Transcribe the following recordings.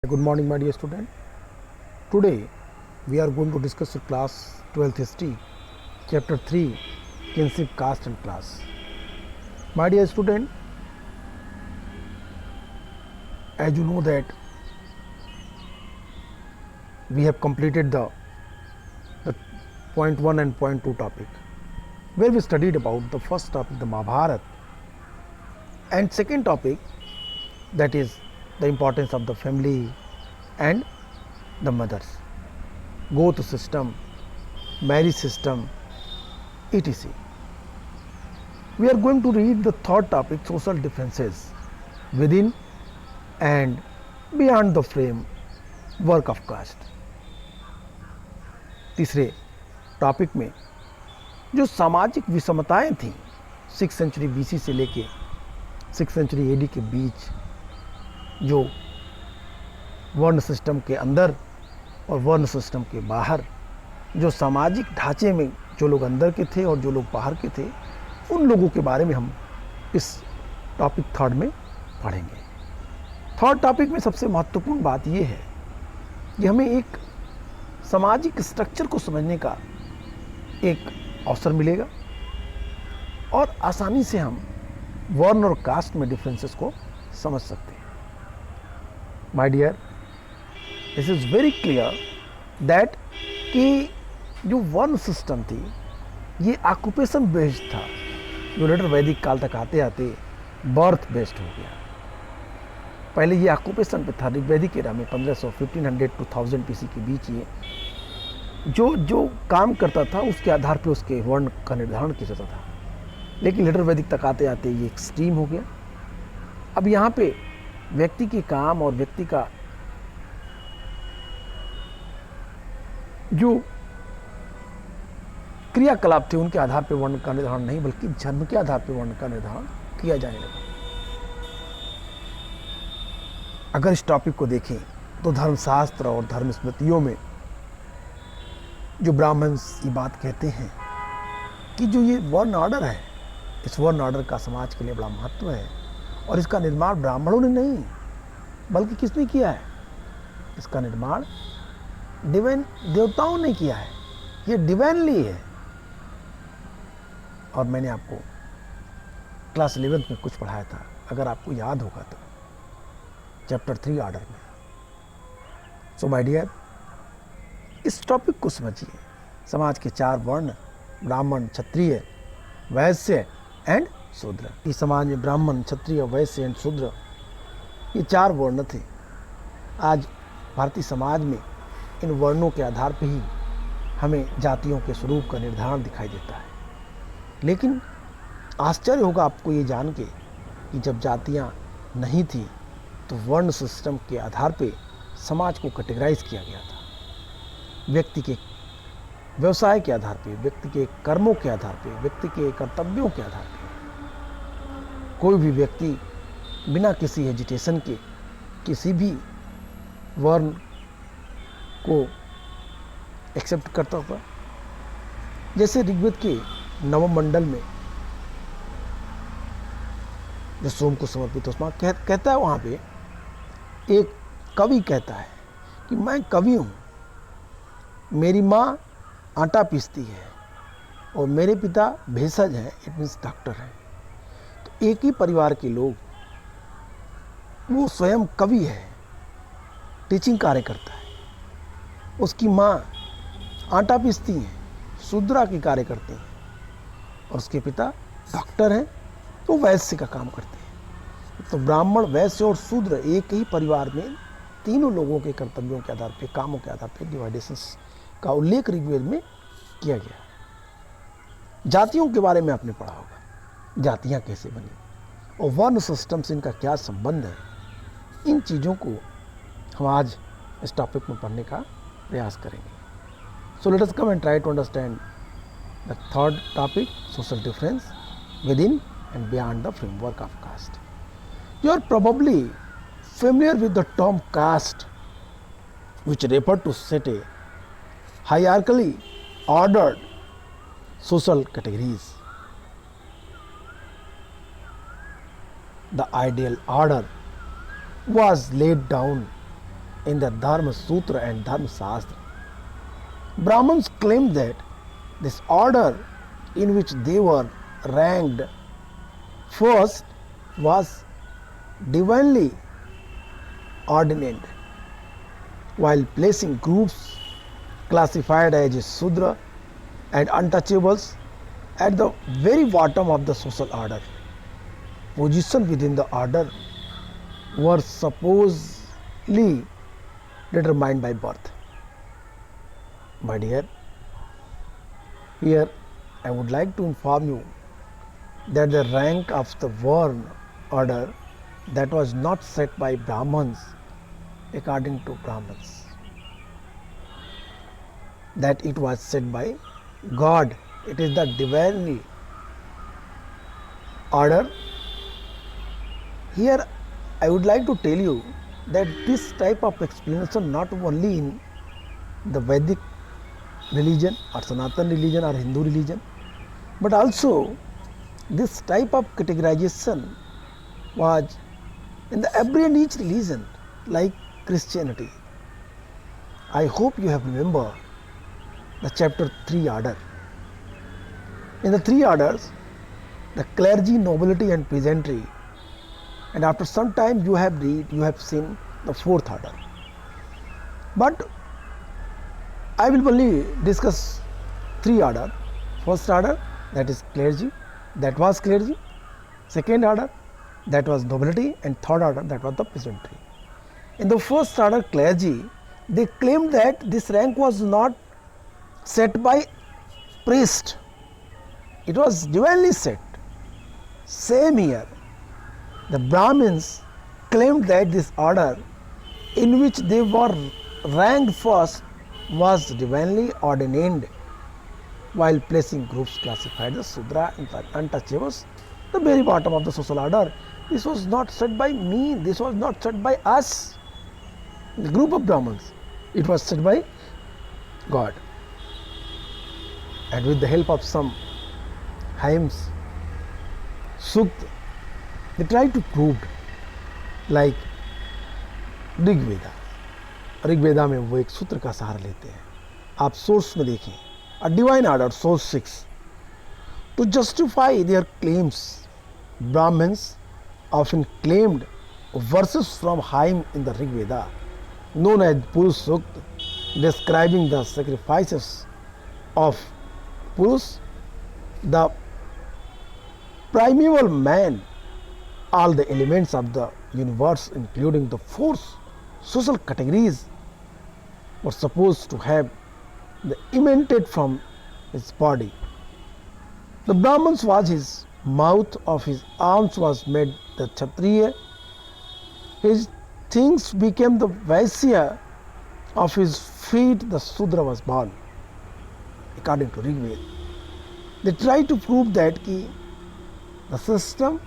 Good morning, my dear student. Today we are going to discuss class 12th history, chapter 3, kinship, caste and class. My dear student, as you know that we have completed the point 1 and point 2 topic, where we studied about the first topic, the Mahabharata, and second topic, that is the importance of the family and the mothers, growth system, marriage system, etc. We are going to read the third topic, social differences within and beyond the framework of caste. तीसरे topic में जो सामाजिक विषमताएं थीं 6th century BC से लेके 6th century AD के बीच, जो वर्ण सिस्टम के अंदर और वर्ण सिस्टम के बाहर, जो सामाजिक ढांचे में जो लोग अंदर के थे और जो लोग बाहर के थे, उन लोगों के बारे में हम इस टॉपिक थर्ड में पढ़ेंगे। थर्ड टॉपिक में सबसे महत्वपूर्ण बात यह है कि हमें एक सामाजिक स्ट्रक्चर को समझने का एक अवसर मिलेगा और आसानी से हम वर्ण और कास्ट में डिफरेंसेस को समझ सकते हैं। My dear, this is very clear that कि जो वर्ण सिस्टम थी ये ऑक्यूपेशन बेस्ड था, जो लेटर वैदिक काल तक आते आते बर्थ बेस्ड हो गया। पहले ये ऑक्यूपेशन पे था, वैदिक एरा में 1500 टू 1000 BC के बीच ये जो काम करता था उसके आधार पे उसके वर्ण का निर्धारण किया जाता था, लेकिन लेटर वैदिक तक आते आते ये एक्सट्रीम हो गया। अब यहाँ पे व्यक्ति के काम और व्यक्ति का जो क्रियाकलाप थे उनके आधार पर वर्ण का निर्धारण नहीं, बल्कि जन्म के आधार पर वर्ण का निर्धारण किया जाने लगा। अगर इस टॉपिक को देखें तो धर्मशास्त्र और धर्म स्मृतियों में जो ब्राह्मण ये बात कहते हैं कि जो ये वर्ण ऑर्डर है, इस वर्ण ऑर्डर का समाज के लिए बड़ा महत्व है और इसका निर्माण ब्राह्मणों ने नहीं बल्कि किसने किया है? इसका निर्माण डिवाइन देवताओं ने किया है, ये डिवाइनली है। और मैंने आपको क्लास 11th में कुछ पढ़ाया था, अगर आपको याद होगा तो, चैप्टर 3 ऑर्डर में। सो माय डियर, इस टॉपिक को समझिए। समाज के 4 वर्ण, ब्राह्मण, क्षत्रिय, वैश्य एंड शूद्र। इस समाज में ब्राह्मण, क्षत्रिय, वैश्य एंड शूद्र, ये 4 वर्ण थे। आज भारतीय समाज में इन वर्णों के आधार पर ही हमें जातियों के स्वरूप का निर्धारण दिखाई देता है। लेकिन आश्चर्य होगा आपको ये जान के कि जब जातियाँ नहीं थी तो वर्ण सिस्टम के आधार पे समाज को कैटेगराइज किया गया था। व्यक्ति के व्यवसाय के आधार पे, व्यक्ति के कर्मों के आधार पे, व्यक्ति के कर्तव्यों के आधार पे कोई भी व्यक्ति बिना किसी हेजिटेशन के किसी भी वर्ण को एक्सेप्ट करता था। जैसे ऋग्वेद के नवम मंडल में जो सोम को समर्पित उसमें कहता है, वहाँ पे एक कवि कहता है कि मैं कवि हूँ, मेरी माँ आटा पीसती है और मेरे पिता भेषज हैं, इट मीन्स डॉक्टर हैं। तो एक ही परिवार के लोग, वो स्वयं कवि है, टीचिंग कार्य करता है, उसकी माँ आटा पीसती हैं, शूद्रा की कार्य करते हैं, और उसके पिता डॉक्टर हैं तो वैश्य का काम करते हैं। तो ब्राह्मण, वैश्य और शूद्र एक ही परिवार में तीनों लोगों के कर्तव्यों के आधार पे, कामों के आधार पे डिवाइडेशंस का उल्लेख ऋग्वेद में किया गया। जातियों के बारे में आपने पढ़ा होगा, जातियां कैसे बनी और वर्ण सिस्टम से इनका क्या संबंध है। इन चीज़ों को हम आज इस टॉपिक में पढ़ने का प्रयास करेंगे। So let us come and try to understand the third topic, social difference within and beyond the framework of caste. You are probably familiar with the term caste, which refer to set a hierarchically ordered social categories. The ideal order was laid down in the Dharma Sutra and Dharma Shastra. Brahmins claimed that this order in which they were ranked first was divinely ordained, while placing groups classified as Sudra and untouchables at the very bottom of the social order. Position within the order were supposedly determined by birth. My dear, here I would like to inform you that the rank of the Varna order that was not set by Brahmins according to Brahmins, that it was set by God. It is the divine order. Here I would like to tell you that this type of explanation not only in the Vedic religion or Sanatan religion or Hindu religion, but also this type of categorization was in the every and each religion like Christianity. I hope you have remembered the chapter 3 order. In the 3 orders, the clergy, nobility and peasantry, and after some time you have seen the 4th order. But I will only discuss 3 order. First order, that is clergy, that was clergy. Second order, that was nobility, and third order, that was the peasantry. In the first order clergy, they claimed that this rank was not set by priest, it was divinely set. Same here, the Brahmins claimed that this order in which they were ranked first was divinely ordained, while placing groups classified as Sudra and untouchables, the very bottom of the social order. This was not set by me, this was not set by us, the group of Brahmins. It was set by God. And with the help of some hymns, Sukta, they tried to prove like Rigveda. Rigveda में वो एक सूत्र का सहारा लेते हैं. आप source में देखें, a divine order, source 6. To justify their claims, Brahmins often claimed verses from hymn in the Rigveda, known as Purush Sukta, describing the sacrifices of Purush, the primeval man. All the elements of the universe, including the 4 social categories, were supposed to have the emanated from his body. The Brahmans was his mouth, of his arms was made the Kshatriya, his things became the Vaisya, of his feet the Sudra was born, according to Rigveda. They try to prove that the system,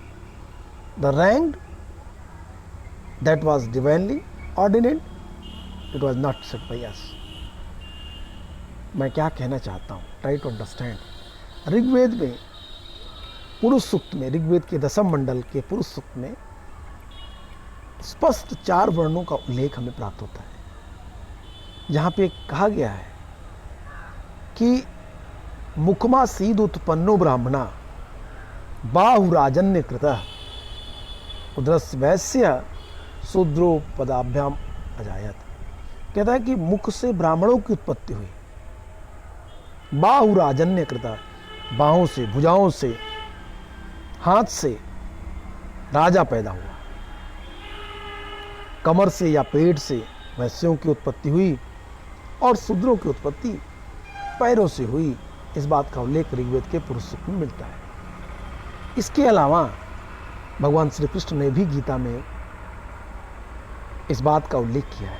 the rank that was divinely ordained, it was not set by us. मैं क्या कहना चाहता हूँ, try to understand. Rigveda में पुरुष सूक्त में, ऋग्वेद के 10वें मंडल के पुरुष सूक्त में स्पष्ट 4 वर्णों का उल्लेख हमें प्राप्त होता है, जहाँ पे कहा गया है कि मुखमा सीद उत्पन्नो ब्राह्मणा बाहुराजन्य कृतः उदरस वैश्य शूद्रो पदाभ्याम अजायत. कहता है कि मुख से ब्राह्मणों की उत्पत्ति हुई, बाहुराजन्य कृतः, बाहों से, भुजाओं से, हाथ से राजा पैदा हुआ, कमर से या पेट से वैश्यों की उत्पत्ति हुई और शूद्रों की उत्पत्ति पैरों से हुई. इस बात का उल्लेख ऋग्वेद के पुरुष सूक्त में मिलता है. इसके अलावा भगवान श्री कृष्ण ने भी गीता में इस बात का उल्लेख किया है.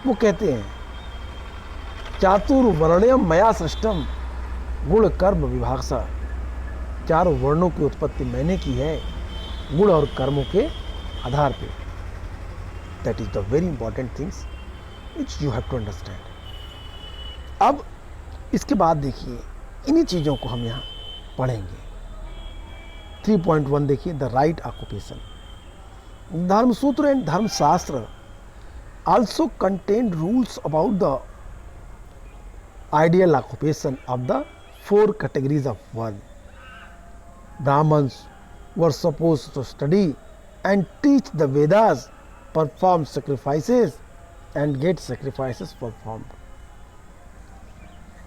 वो कहते हैं, चातुर्वर्ण्यम मया सृष्टम गुण कर्म विभागसा. 4 वर्णों की उत्पत्ति मैंने की है गुण और कर्मों के आधार पे. That is the very important things which you have to understand. अब इसके बाद देखिए, इन्हीं चीज़ों को हम यहाँ पढ़ेंगे. 3.1 देखिए, the right occupation. Dharmasutra and धर्मशास्त्र also contained rules about the ideal occupation of the four categories of one. Brahmins were supposed to study and teach the Vedas, perform sacrifices and get sacrifices performed,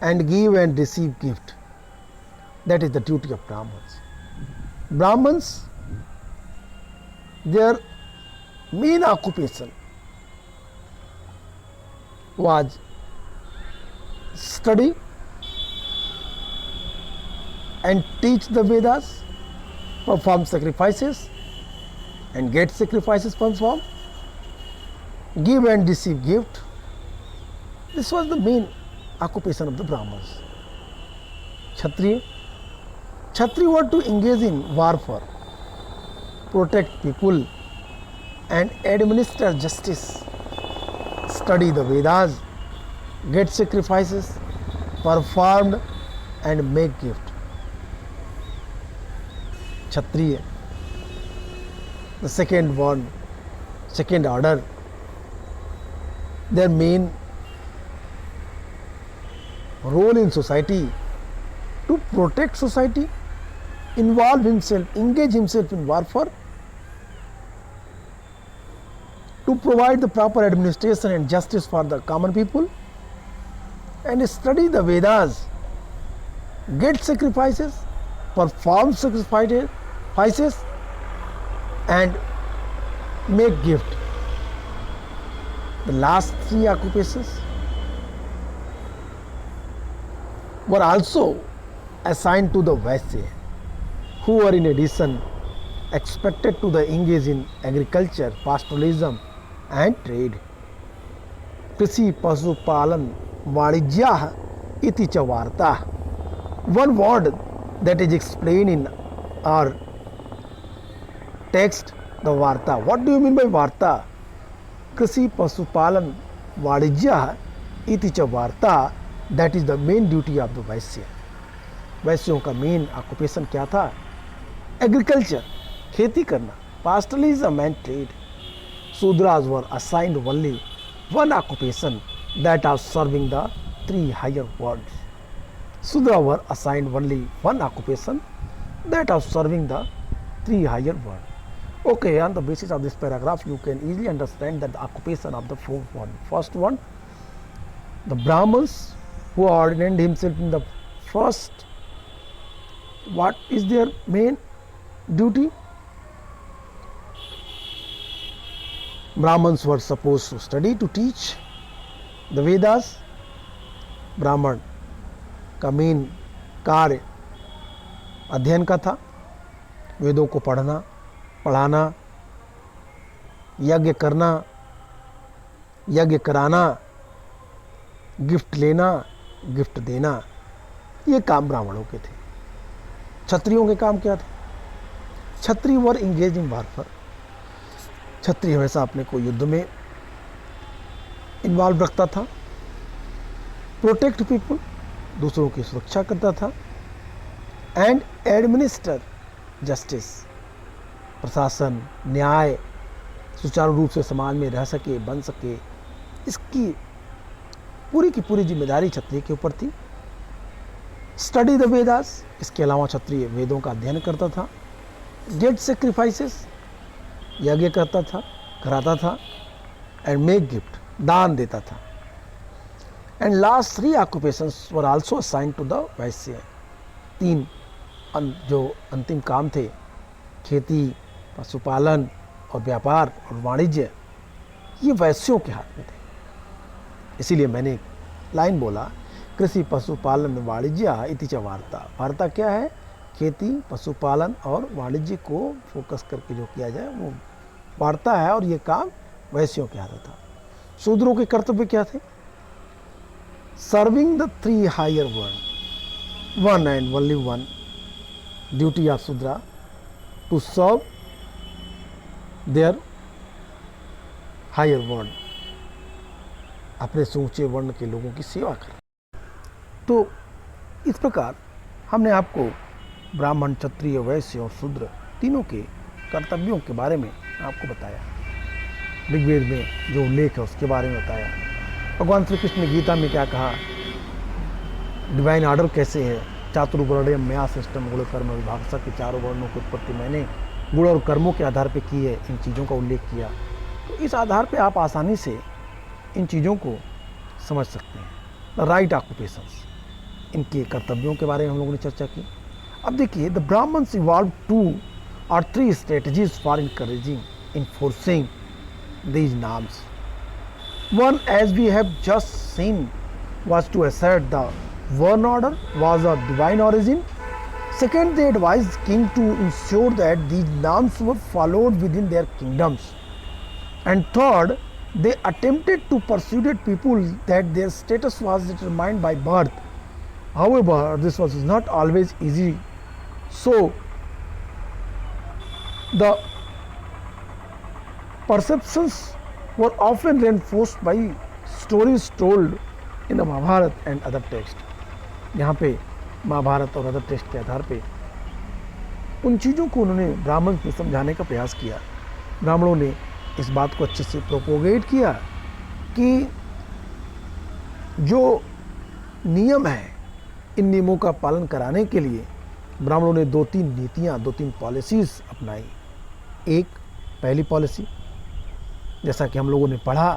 and give and receive gift. That is the duty of Brahmins. Brahmins, their main occupation was study and teach the Vedas, perform sacrifices and get sacrifices performed, give and receive gift. This was the main occupation of the Brahmins. Kshatriya were to engage in warfare, protect people and administer justice, study the Vedas, get sacrifices performed and make gift. Kshatriya, the second order, their main role in society to protect society, involve himself, engage himself in warfare, to provide the proper administration and justice for the common people, and study the Vedas, get sacrifices, perform sacrifices and make gift. The last three occupations were also assigned to the Vaisya, who were in addition expected to the engage in agriculture, pastoralism and trade. Krishi pasu palan vanijyah iti cha varta. One word that is explained in our text, the varta. What do you mean by varta? Krishi pasu palan vanijyah iti cha varta. That is the main duty of the Vaisya. वैश्यों का main occupation क्या था? Agriculture, खेती करना, pastoralism and trade. Sudras were assigned only one occupation, that of serving the three higher worlds. Sudra were assigned only one occupation, that of serving the three higher worlds. Okay, on the basis of this paragraph, you can easily understand that the occupation of the fourth one. First one, the Brahmins who ordained himself in the first, what is their main duty? Brahmins were supposed to study, to teach the Vedas. ब्राह्मण का main कार्य अध्ययन का था, वेदों को पढ़ना, पढ़ाना, यज्ञ करना, यज्ञ कराना, गिफ्ट लेना, गिफ्ट देना, ये काम ब्राह्मणों के थे। क्षत्रियों के काम क्या थे? क्षत्रिय वर इंगेज इन वारफेयर। क्षत्रिय हमेशा अपने को युद्ध में इन्वॉल्व रखता था, प्रोटेक्ट पीपुल, दूसरों की सुरक्षा करता था, एंड एडमिनिस्टर जस्टिस, प्रशासन, न्याय सुचारू रूप से समाज में रह सके, बन सके, इसकी पूरी की पूरी जिम्मेदारी क्षत्रिय के ऊपर थी। स्टडी द वेदास, इसके अलावा क्षत्रिय वेदों का अध्ययन करता था, गेट सेक्रीफाइसेस, यज्ञ करता था, कराता था, एंड मेक गिफ्ट, दान देता था। And last three occupations were also assign to the Vaishya. तीन जो अंतिम काम थे, खेती, पशुपालन और व्यापार और वाणिज्य, ये वैश्यों के हाथ में थे। इसीलिए मैंने लाइन बोला, कृषि पशुपालन वाणिज्य इति च वार्ता। वार्ता क्या है? खेती, पशुपालन और वाणिज्य को फोकस करके जो किया जाए वो वार्ता है, और ये काम वैश्यों के हाथ था। शूद्रों के कर्तव्य क्या थे? Serving the three higher world, one and only one duty of Shudra, to serve their higher varna, अपने से ऊंचे वर्ण के लोगों की सेवा कर। तो इस प्रकार हमने आपको ब्राह्मण, क्षत्रिय, वैश्य और शूद्र तीनों के कर्तव्यों के बारे में आपको बताया। ऋग्वेद में जो उल्लेख है उसके बारे में बताया। भगवान श्री कृष्ण ने गीता में क्या कहा, डिवाइन ऑर्डर कैसे है, चातुर्वर्ण्यम मया सृष्टम गुण कर्म विभागसा के चारों वर्णों की उत्पत्ति मैंने गुण और कर्मों के आधार पर की है, इन चीज़ों का उल्लेख किया। तो इस आधार पर आप आसानी से इन चीज़ों को समझ सकते हैं। द राइट ऑक्यूपेशंस, इनके कर्तव्यों के बारे में हम लोगों ने चर्चा की। अब देखिए, the Brahmins evolve 2 or 3 strategies for encouraging, enforcing these norms. One, as we have just seen, was to assert the Varna order was of divine origin. Second, they advised king to ensure that these norms were followed within their kingdoms. And third, they attempted to persuade people that their status was determined by birth. However, this was not always easy. So, the perceptions were often reinforced by stories told in the Mahabharata and other texts. यहाँ पे महाभारत और other text के आधार पे उन चीज़ों को उन्होंने ब्राह्मण को समझाने का प्रयास किया। ब्राह्मणों ने इस बात को अच्छे से प्रोपोगेट किया कि जो नियम है, इन नियमों का पालन कराने के लिए ब्राह्मणों ने 2-3 नीतियाँ, 2-3 पॉलिसीज़ अपनाई। एक पहली पॉलिसी, जैसा कि हम लोगों ने पढ़ा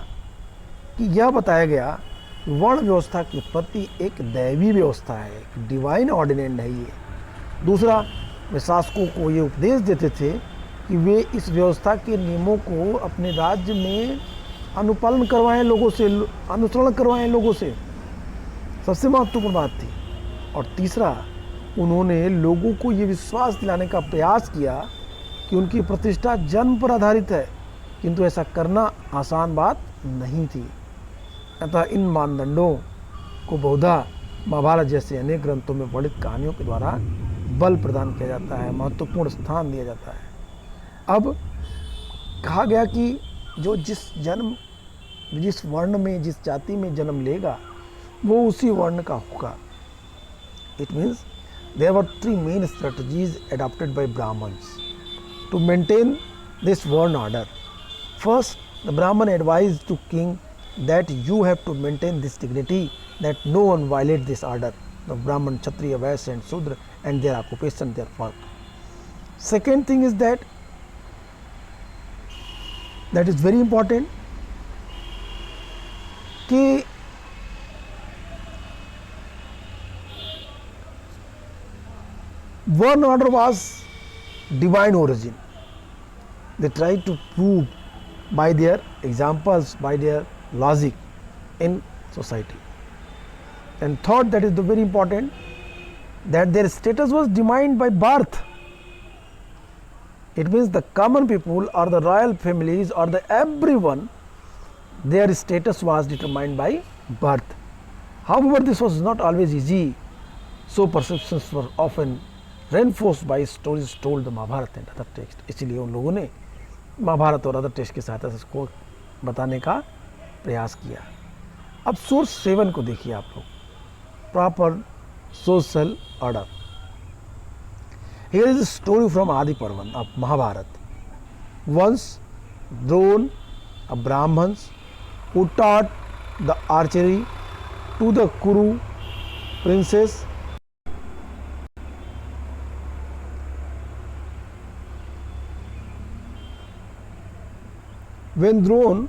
कि यह बताया गया कि वर्ण व्यवस्था की उत्पत्ति एक दैवी व्यवस्था है, डिवाइन ऑर्डिनेंट है ये। दूसरा, वे शासकों को ये उपदेश देते थे कि वे इस व्यवस्था के नियमों को अपने राज्य में अनुपालन करवाएं, लोगों से अनुसरण करवाएं लोगों से, सबसे महत्वपूर्ण बात थी। और तीसरा, उन्होंने लोगों को ये विश्वास दिलाने का प्रयास किया कि उनकी प्रतिष्ठा जन्म पर आधारित है, किंतु ऐसा करना आसान बात नहीं थी। अतः इन मानदंडों को बहुधा महाभारत जैसे अनेक ग्रंथों में वर्णित कहानियों के द्वारा बल प्रदान किया जाता है, महत्वपूर्ण स्थान दिया जाता है। अब कहा गया कि जो जिस वर्ण में, जिस जाति में जन्म लेगा वो उसी वर्ण का होगा। It means there were 3 main strategies adopted by Brahmins to maintain this Varna order. First, the Brahman advised to king that you have to maintain this dignity, that no one violate this order. The Brahman, Kshatriya, Vaishya and Shudra and their occupation, their work. Second thing is that is very important कि one order was divine origin. They tried to prove by their examples, by their logic in society. And third, that is the very important, that their status was determined by birth. It means the common people or the royal families or the everyone, their status was determined by birth. However, this was not always easy, so perceptions were often reinforced by stories told the Mahabharata and other texts. इसलिए उन लोगों ने महाभारत और other text की सहायता से इसको बताने का प्रयास किया। अब सोर्स 7 को देखिए आप लोग, proper social order. Here is a story from Adi Parvan of Mahabharata. Once, Drona, a Brahman who taught the archery to the Kuru princess, when Drona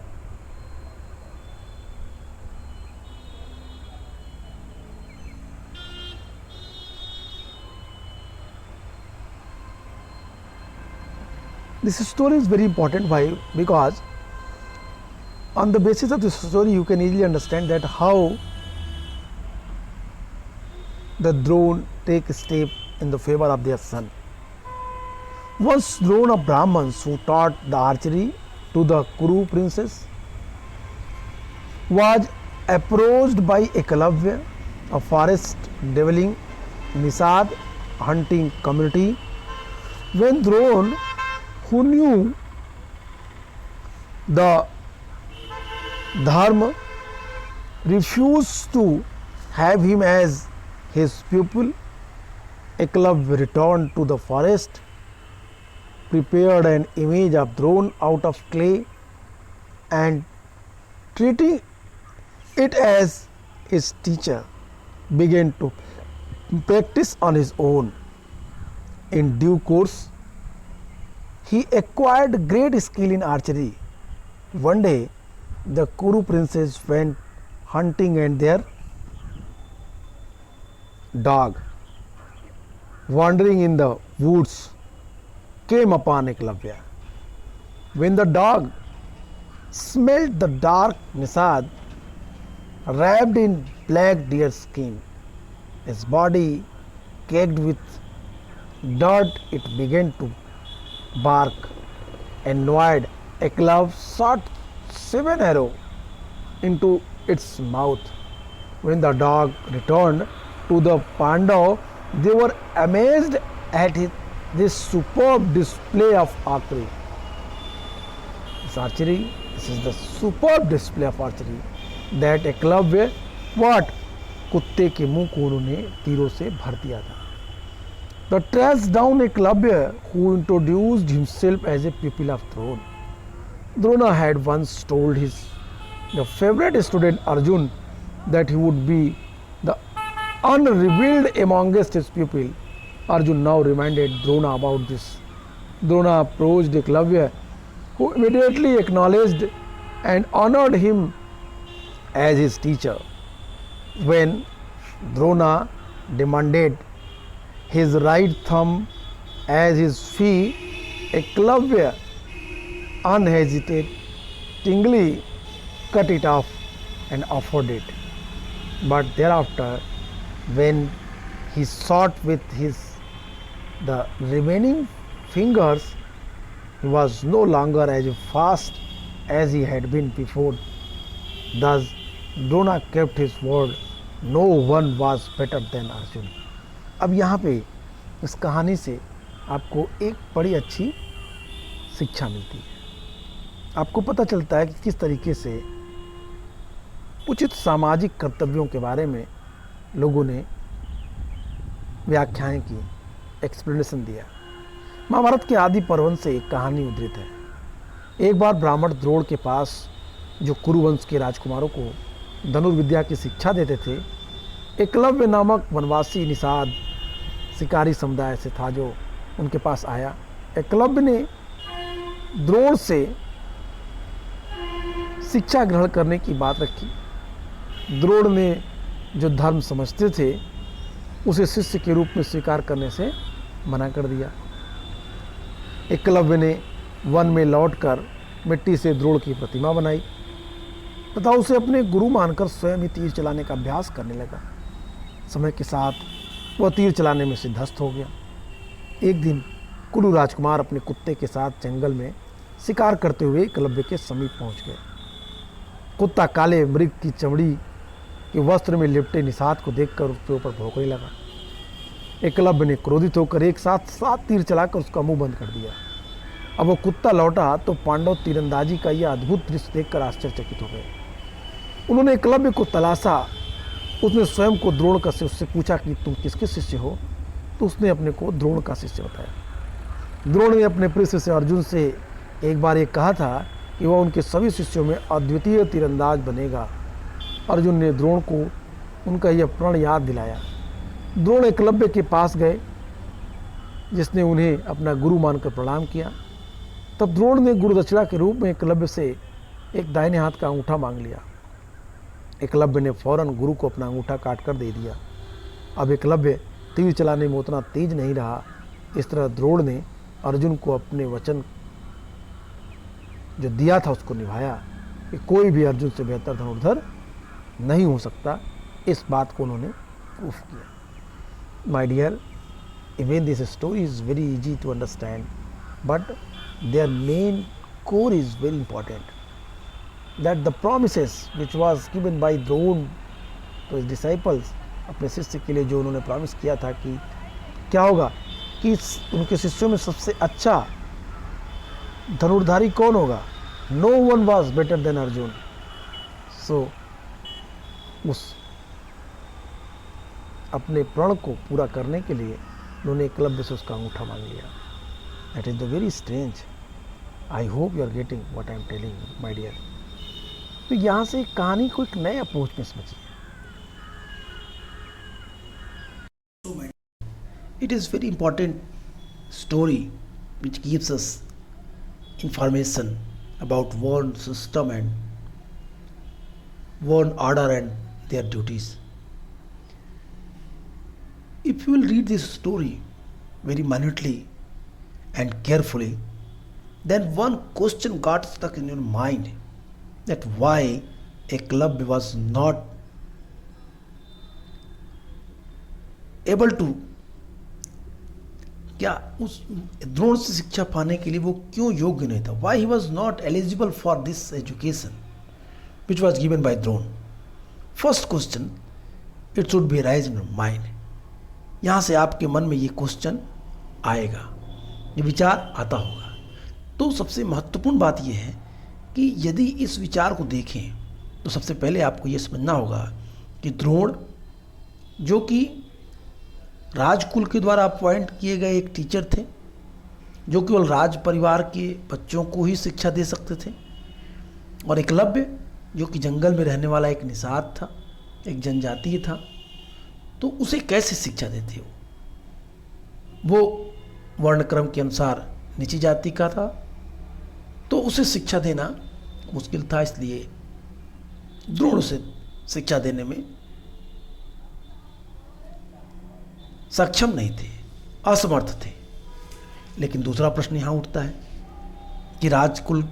this story is very important. Why? Because on the basis of this story you can easily understand that how the Drona take a step in the favor of their son. Once Drona, a Brahman who taught the archery to the Kuru princess, was approached by Ekalavya, a forest dwelling Nisad hunting community. When Drona, who knew the dharma, refused to have him as his pupil, Ekalavya returned to the forest, prepared an image of Drona out of clay, and treating it as his teacher, began to practice on his own. In due course, he acquired great skill in archery. One day, the Kuru princes went hunting and their dog, wandering in the woods, came upon Eklavya. When the dog smelled the dark Nisad wrapped in black deer skin, his body caked with dirt, it began to bark. Annoyed, Eklavya shot 7 arrows into its mouth. When the dog returned to the Pandav, they were amazed at this superb display of archery. This is the superb display of archery that Eklavya what? कुत्ते के मुंह को उन्होंने तीरों से भर दिया था. The traced down Eklavya, who introduced himself as a pupil of Drona. Drona had once told the favorite student Arjun that he would be the unrevealed amongst his pupil. Arjun now reminded Drona about this. Drona approached Eklavya, who immediately acknowledged and honored him as his teacher. When Drona demanded his right thumb as his fee, Eklavya unhesitatingly cut it off and offered it. But thereafter, when he shot with the remaining fingers, he was no longer as fast as he had been before. Thus, Drona kept his word. No one was better than Arjun. अब यहाँ पे इस कहानी से आपको एक बड़ी अच्छी शिक्षा मिलती है. आपको पता चलता है कि किस तरीके से उचित सामाजिक कर्तव्यों के बारे में लोगों ने व्याख्याएं की, एक्सप्लेनेशन दिया. महाभारत के आदि पर्वन से एक कहानी उद्धृत है. एक बार ब्राह्मण द्रोण के पास, जो कुरुवंश के राजकुमारों को धनुर्विद्या की शिक्षा देते थे, एकलव्य नामक वनवासी निषाद शिकारी समुदाय से था, जो उनके पास आया. एकलव्य ने द्रोण से शिक्षा ग्रहण करने की बात रखी. द्रोण ने जो धर्म समझते थे उसे शिष्य के रूप में स्वीकार करने से मना कर दिया. एकलव्य ने वन में लौटकर मिट्टी से द्रोण की प्रतिमा बनाई तथा उसे अपने गुरु मानकर स्वयं ही तीर चलाने का अभ्यास करने लगा. समय के साथ वह तीर चलाने में सिद्धस्त हो गया. एक दिन कुरु राजकुमार अपने कुत्ते के साथ जंगल में शिकार करते हुए एकलव्य के समीप पहुंच गए. कुत्ता काले मृग की चमड़ी के वस्त्र में लिपटे निषाद को देखकर उसके ऊपर भौंकने लगा. एकलव्य ने क्रोधित होकर एक साथ 7 तीर चलाकर उसका मुंह बंद कर दिया. अब वो कुत्ता लौटा तो पांडव तीरंदाजी का यह अद्भुत दृश्य देखकर आश्चर्यचकित हो गए. उन्होंने एकलव्य को तलाशा. उसने स्वयं को द्रोण का उससे पूछा कि तुम किसके शिष्य हो, तो उसने अपने को द्रोण का शिष्य बताया. द्रोण ने अपने प्रिय शिष्य अर्जुन से एक बार ये कहा था कि वह उनके सभी शिष्यों में अद्वितीय तीरंदाज बनेगा. अर्जुन ने द्रोण को उनका यह प्रण याद दिलाया. द्रोण एकलव्य के पास गए, जिसने उन्हें अपना गुरु मानकर प्रणाम किया. तब द्रोण ने गुरु दक्षिणा के रूप में एकलव्य से एक दाहिने हाथ का अंगूठा मांग लिया. एकलव्य ने फौरन गुरु को अपना अंगूठा काट कर दे दिया. अब एकलव्य तीर चलाने में उतना तेज नहीं रहा. इस तरह द्रोण ने अर्जुन को अपने वचन जो दिया था उसको निभाया कि कोई भी अर्जुन से बेहतर धनुर्धर नहीं हो सकता. इस बात को उन्होंने प्रूफ किया. My dear, even this story is very easy to understand, but their main core is very important, that the promises which was given by Drona to his disciples, अपने शिष्य के लिए जो उन्होंने प्रॉमिस किया था कि क्या होगा, कि उनके शिष्यों में सबसे अच्छा धनुर्धारी कौन होगा. No one was better than Arjun. So उस अपने प्रण को पूरा करने के लिए उन्होंने एकलव्य से उसका अंगूठा मांग लिया. That is the very strange. I hope you are getting what I am telling you, my dear. तो यहाँ से कहानी को एक नए अप्रोच में समझिए. It is very important story which gives us information about world system and world order and their duties. If you will read this story very minutely and carefully, then one question got stuck in your mind, that why a club was not able to, क्या उस द्रोण से शिक्षा पाने के लिए वो क्यों योग्य नहीं था? Why he was not eligible for this education which was given by Drona. First question it should be raise in mind. यहाँ से आपके मन में ये क्वेश्चन आएगा, ये विचार आता होगा. तो सबसे महत्वपूर्ण बात यह है कि यदि इस विचार को देखें तो सबसे पहले आपको ये समझना होगा कि द्रोण, जो कि राजकुल के द्वारा अपॉइंट किए गए एक टीचर थे, जो केवल राज परिवार के बच्चों को ही शिक्षा दे सकते थे, और एकलव्य जो कि जंगल में रहने वाला एक निषाद था, एक जनजातीय था, तो उसे कैसे शिक्षा देते हो? वो वर्णक्रम के अनुसार नीची जाति का था, तो उसे शिक्षा देना मुश्किल था. इसलिए द्रोण से शिक्षा देने में सक्षम नहीं थे, असमर्थ थे. लेकिन दूसरा प्रश्न यहाँ उठता है कि राजकुल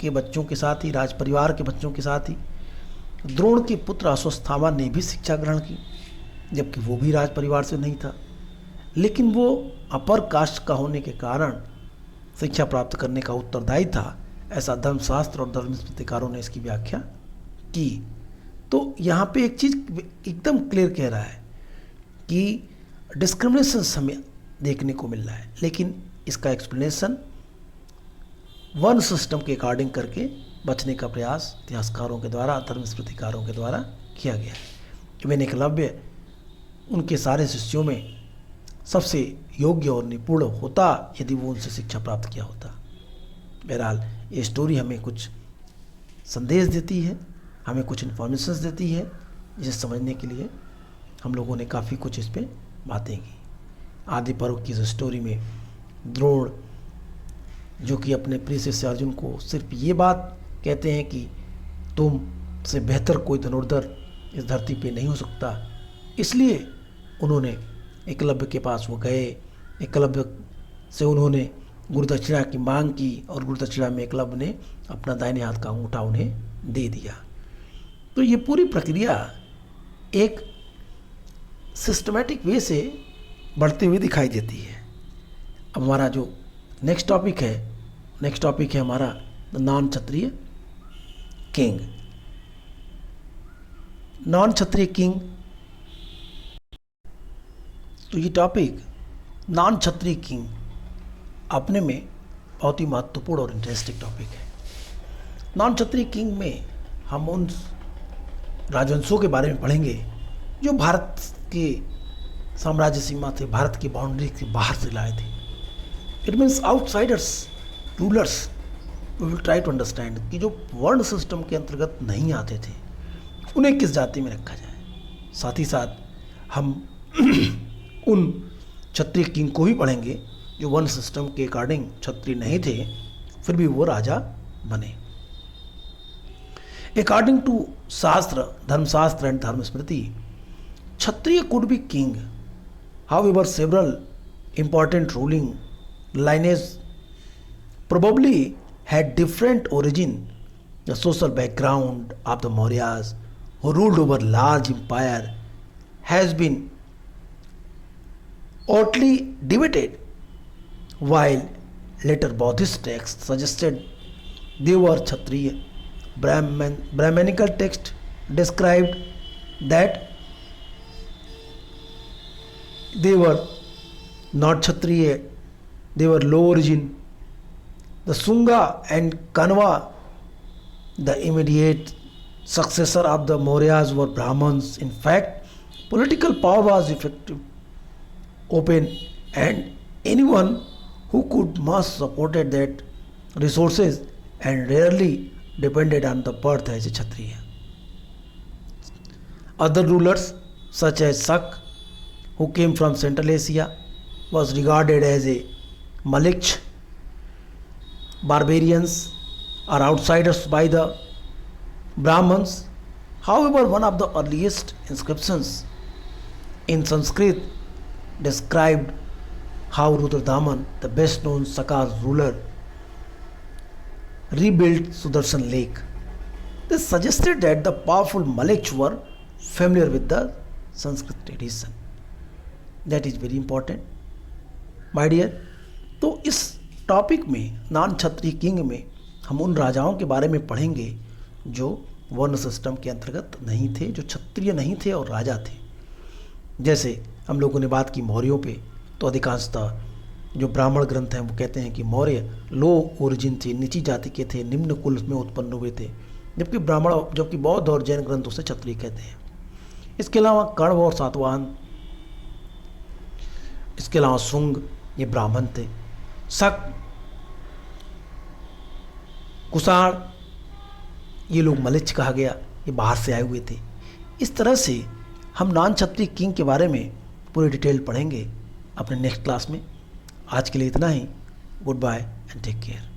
के बच्चों के साथ ही, राज परिवार के बच्चों के साथ ही द्रोण के पुत्र अश्वत्थामा ने भी शिक्षा ग्रहण की, जबकि वो भी राज परिवार से नहीं था. लेकिन वो अपर कास्ट का होने के कारण शिक्षा प्राप्त करने का उत्तरदायी था, ऐसा धर्मशास्त्र और धर्मस्मृतिकारों ने इसकी व्याख्या की. तो यहाँ पे एक चीज़ एकदम क्लियर कह रहा है कि डिस्क्रिमिनेशन हमें देखने को मिल रहा है, लेकिन इसका एक्सप्लेनेशन वन सिस्टम के अकॉर्डिंग करके बचने का प्रयास इतिहासकारों के द्वारा, धर्मस्मृतिकारों के द्वारा किया गया है. इवन एकलव्य उनके सारे शिष्यों में सबसे योग्य और निपुण होता यदि वो उनसे शिक्षा प्राप्त किया होता. बहरहाल ये स्टोरी हमें कुछ संदेश देती है, हमें कुछ इन्फॉर्मेशंस देती है, जिसे समझने के लिए हम लोगों ने काफ़ी कुछ इस पर बातें की. आदि पर्व की इस स्टोरी में द्रोण, जो कि अपने प्रिय शिष्य अर्जुन को सिर्फ ये बात कहते हैं कि तुम से बेहतर कोई धनुर्धर इस धरती पे नहीं हो सकता, इसलिए उन्होंने एकलव्य के पास वो गए. एकलव्य से उन्होंने गुरुदक्षिणा की मांग की और गुरुदक्षिणा में एकलव्य ने अपना दाहिने हाथ का अंगूठा उन्हें दे दिया. तो ये पूरी प्रक्रिया एक सिस्टमेटिक वे से बढ़ते हुए दिखाई देती है. अब हमारा जो नेक्स्ट टॉपिक है हमारा नॉन क्षत्रिय किंग. नॉन क्षत्रिय किंग, तो ये टॉपिक नॉन क्षत्रिय किंग अपने में बहुत ही महत्वपूर्ण और इंटरेस्टिंग टॉपिक है. नॉन क्षत्रिय किंग में हम उन राजवंशों के बारे में पढ़ेंगे जो भारत के साम्राज्य सीमा थे, भारत की बाउंड्री के बाहर से लाए थे. It means outsiders, rulers. We will try to understand कि जो वर्ण सिस्टम के अंतर्गत नहीं आते थे उन्हें किस जाति में रखा जाए. साथ ही साथ हम उन क्षत्रिय किंग को भी पढ़ेंगे जो वर्ण सिस्टम के अकॉर्डिंग क्षत्रिय नहीं थे, फिर भी वो राजा बने. According to shastra, Dharmashastra and Dharmasmriti, Kshatriya could be king. However, several important ruling lineages probably had different origin. The social background of the Mauryas, who ruled over large empire, has been hotly debated, while later Buddhist texts suggested they were Kshatriya. Brahmanical text described that they were not Kshatriya, they were low origin. The Sunga and Kanva, the immediate successor of the Mauryas, were Brahmins. In fact, political power was effective, open, and anyone who could must supported that resources and rarely depended on the birth as a Kshatriya. Other rulers such as Shak, who came from Central Asia, was regarded as a Malik, barbarians or outsiders by the Brahmins. However, one of the earliest inscriptions in Sanskrit described how Rudradaman, the best known Sakar ruler, rebuilt Sudarshan Lake. This suggested that the powerful Maliks were familiar with the Sanskrit tradition. That is very important, my dear. तो इस topic में non क्षत्रिय king में हम उन राजाओं के बारे में पढ़ेंगे जो वर्ण सिस्टम के अंतर्गत नहीं थे, जो क्षत्रिय नहीं थे और राजा थे। जैसे हम लोगों ने बात की मौर्यों पे, तो अधिकांशतः जो ब्राह्मण ग्रंथ हैं वो कहते हैं कि मौर्य लो ओरिजिन थे, नीची जाति के थे, निम्न कुल में उत्पन्न हुए थे, जबकि बौद्ध और जैन ग्रंथों से क्षत्रिय कहते हैं। इसके अलावा कण्व और सातवाहन, इसके अलावा शुंग, ये ब्राह्मण थे। शक, कुषाण, ये लोग मलिच्छ कहा गया, ये बाहर से आए हुए थे। इस तरह से हम नॉन क्षत्रिय किंग के बारे में पूरी डिटेल पढ़ेंगे अपने नेक्स्ट क्लास में। आज के लिए इतना ही। Goodbye and take care.